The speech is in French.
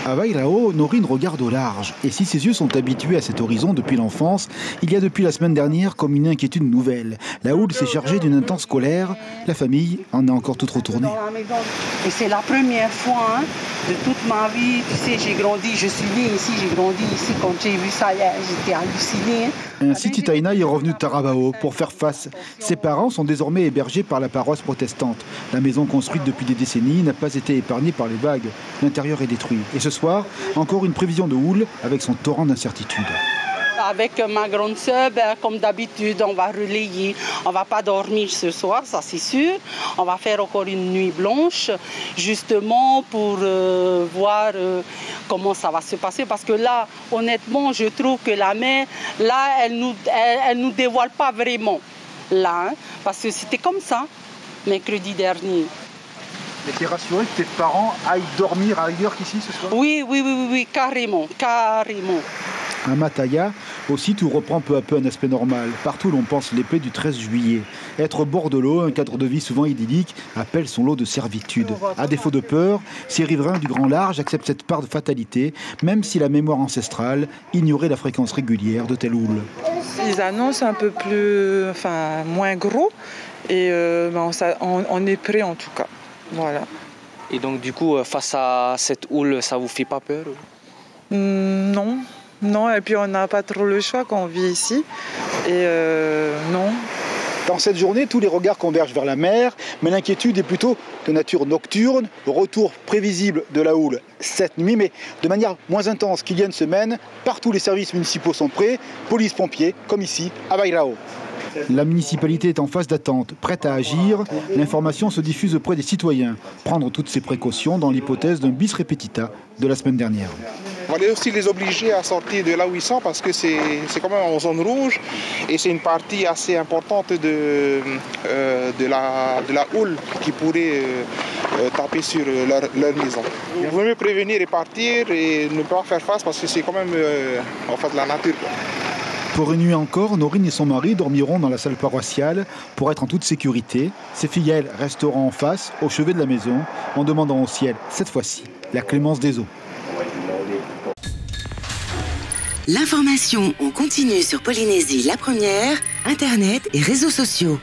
À Vairao, Norine regarde au large. Et si ses yeux sont habitués à cet horizon depuis l'enfance, il y a depuis la semaine dernière comme une inquiétude nouvelle. La houle s'est chargée d'une intense colère. La famille en a encore toute retournée. Et c'est la première fois de toute ma vie. Tu sais, j'ai grandi, je suis née ici, j'ai grandi ici. Quand j'ai vu ça, j'étais hallucinée. Ainsi, Titaina est revenue de Taravao pour faire face. Ses parents sont désormais hébergés par la paroisse protestante. La maison construite depuis des décennies n'a pas été épargnée par les vagues. L'intérieur est détruit. Et ce soir, encore une prévision de houle avec son torrent d'incertitude. Avec ma grande sœur, comme d'habitude, on va relayer. On ne va pas dormir ce soir, ça c'est sûr. On va faire encore une nuit blanche, justement pour voir comment ça va se passer. Parce que là, honnêtement, je trouve que la mer, là, elle nous dévoile pas vraiment. Là, parce que c'était comme ça, mercredi dernier. Mais tu es rassuré que tes parents aillent dormir ailleurs qu'ici ce soir ? Oui, carrément. À Mataya, aussi, tout reprend peu à peu un aspect normal. Partout, l'on pense l'épée du 13 juillet. Être au bord de l'eau, un cadre de vie souvent idyllique, appelle son lot de servitude. À défaut de peur, ces riverains du grand large acceptent cette part de fatalité, même si la mémoire ancestrale ignorait la fréquence régulière de telle houle. Ils annoncent un peu plus, moins gros, et on est prêt en tout cas. Voilà. Et donc du coup, face à cette houle, ça vous fait pas peur ? Non, et puis on n'a pas trop le choix quand on vit ici. Et non. Dans cette journée, tous les regards convergent vers la mer, mais l'inquiétude est plutôt de nature nocturne. Retour prévisible de la houle cette nuit, mais de manière moins intense qu'il y a une semaine. Partout, les services municipaux sont prêts, police, pompiers, comme ici à Vairao. La municipalité est en phase d'attente, prête à agir. L'information se diffuse auprès des citoyens. Prendre toutes ces précautions dans l'hypothèse d'un bis repetita de la semaine dernière. On va aussi les obliger à sortir de là où ils sont parce que c'est quand même en zone rouge et c'est une partie assez importante de la houle qui pourrait taper sur leur maison. Il vaut mieux prévenir et partir et ne pas faire face parce que c'est quand même la nature. Pour une nuit encore, Norine et son mari dormiront dans la salle paroissiale pour être en toute sécurité. Ses filles, elles, resteront en face, au chevet de la maison, en demandant au ciel, cette fois-ci, la clémence des eaux. L'information en continu sur Polynésie la première, Internet et réseaux sociaux.